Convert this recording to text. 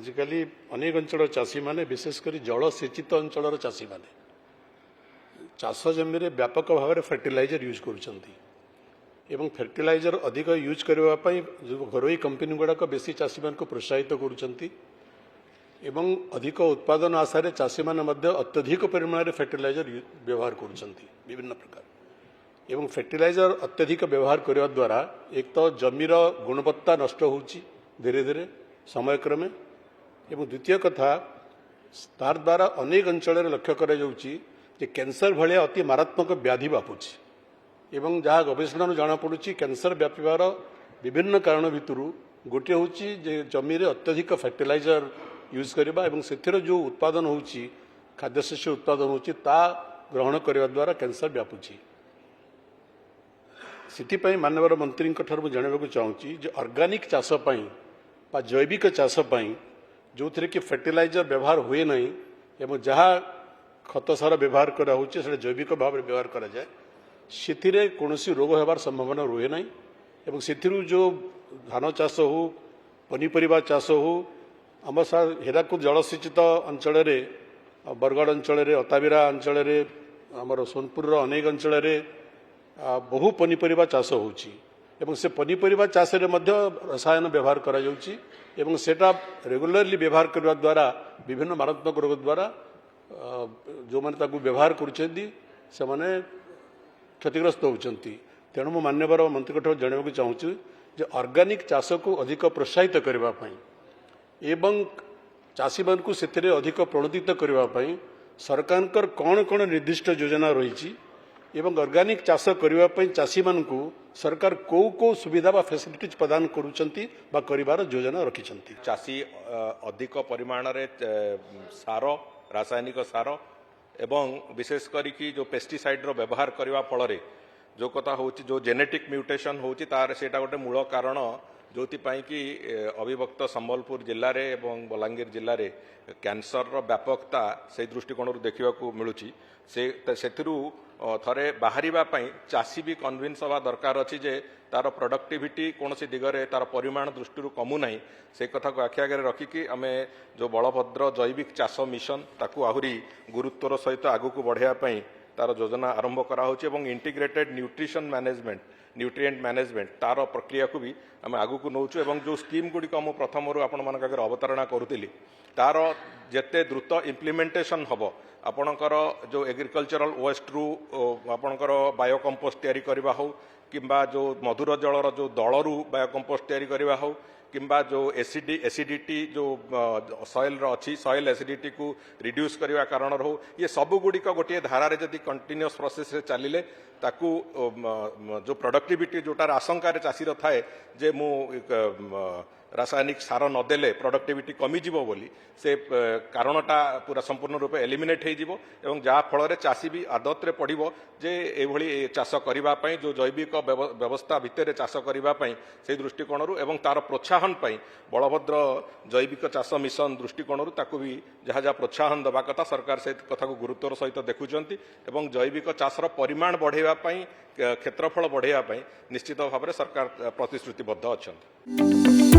आजिकल अनेक अंचल चाषी मैंने विशेषकर जलसेचित अंचल चाषी मैंने चाष जमी व्यापक भाव में फर्टिलाइजर यूज कर फर्टिलाइजर अधिक यूज करने जो घरोई कंपनी गुड़ाक बेसी चाषी मान को प्रोत्साहित कर अधिक उत्पादन आशार चाषी मैंने अत्यधिक परिमाण में फर्टिलाइजर व्यवहार कर एवं फर्टिलाइजर अत्यधिक व्यवहार करने द्वारा एक तो जमीर गुणवत्ता नष्ट हो धीरे धीरे समय क्रमे एवं द्वितीय कथा तार द्वारा अनेक अंचल लक्ष्य कर कैंसर भाया अति मारात्मक व्याधि व्यापुची एवं जहाँ गवेषणा जना पड़ी कैंसर व्यापार विभिन्न कारण भितर गोटे हूँ जमी अत्यधिक फर्टिलाइजर यूज करवा से जो उत्पादन हो खाद्यशस्य उत्पादन हो ग्रहण करने द्वारा कैंसर व्यापुची से माननीय मंत्री जानवाक चाहूँगी ऑर्गेनिक चाषपाई जैविक चाषपाई जो थे कि फर्टिलाइजर व्यवहार हुए ना एवं जहाँ खत सार व्यवहार करा जैविक भाव में व्यवहार करा जाए से कौन रोग होबार संभावना रुहे ना एवं से जो धान चाष हो पनीपरिया चाष हो आम हीराकुद जलसेचित अंचल बरगढ़ अंचल अताबिरा अंचल आमर सोनपुर अनेक अंचल बहु पनीपरिया चाष होची एवं से पनीपरिया चाष रसायन व्यवहार करा जाउची एवं सेटा रेगुलरली व्यवहार करने द्वारा विभिन्न मारात्मक रोग द्वारा जो मैंने व्यवहार करुँचे क्षतिग्रस्त होती तेणु मो मान्यवर मंत्री जानवाक चाहूँगी ऑर्गेनिक चाष को अधिक प्रोत्साहित करने एवं चाषी मान को से अधिक प्रणोदित करने सरकार कौन कौन निर्दिष्ट योजना रही एवं ऑर्गेनिक चाष करने चाषी मान को सरकार कौ कौ सुविधा बा फैसिलिटीज प्रदान करुँचंती बा करिवार योजना रखिछंती। चाषी अधिक परिमाण रे सार रासायनिक सार एवं विशेष करी जो पेस्टिसाइड रो व्यवहार करने फल जो कथा हो जो जेनेटिक म्यूटेशन होची तार सेटा गोटे मूल कारण जो कि अविभक्त संबलपुर जिले में एवं बलांगीर जिले में कैंसर रो व्यापकता से दृष्टिकोण देखा मिलूँ से थरे बाहर चाषी भी कन्विन्स हवा दरकार अच्छी जे तार प्रोडक्टिविटी कौन सी दिगरे तार परिमाण दृष्टि कमु ना से कथा को आखि आगे रखिकी आम जो बलभद्र जैविक चाष मिशन ताकू आहरी गुरुत्वर सहित आगू बढ़ावाई तार योजना आरंभ कराहोची एवं integrated nutrition management nutrient management तार प्रक्रिया को भी आम आगू को नौचु एवं जो स्कीम गुड़िक मु प्रथम आपण मान आगे अवतारणा करुली तार जेते द्रुत इम्प्लीमेंटेशन हम आपणकर जो एग्रिकल्चरल वेस्ट रु आपणकर बायोकंपोस्ट तैयारी करवा हो किंबा जो मधुर जलर जो दलरू बायोकंपोस्ट तैयारी करवा हो किंबा जो एसिडिटी जो सॉइल अच्छी सॉइल एसिडिटी को रिड्यूस करने कारण हो ये सबू गुड़िक गोटे धारारे जदि कंटिन्यूअस प्रोसेस चलिले ताकू जो प्रोडक्टिविटी जोटार आशंकार चाषीर थाए जे मु रासायनिक सार नदेले प्रोडक्टिविटी कमिज बोली से कारणटा पूरा संपूर्ण रूपे एलिमिनेट हो जहाँ फल चाषी भी आदत रे पड़ो जे ये चाष करने जो जैविक व्यवस्था भितर चाष करने से दृष्टिकोण एवं तार प्रोत्साहन बलभद्र जैविक चाष मिशन दृष्टिकोण ताकू भी जहाँ जहाँ प्रोत्साहन दवा कथा सरकार से कथा को गुरुत्वर सहित देखुंट एवं जैविक चाषर परिमाण बढ़ावाई क्षेत्रफल बढ़ावाई निश्चित भाव में सरकार प्रतिश्रुतिबद्ध अच्छा।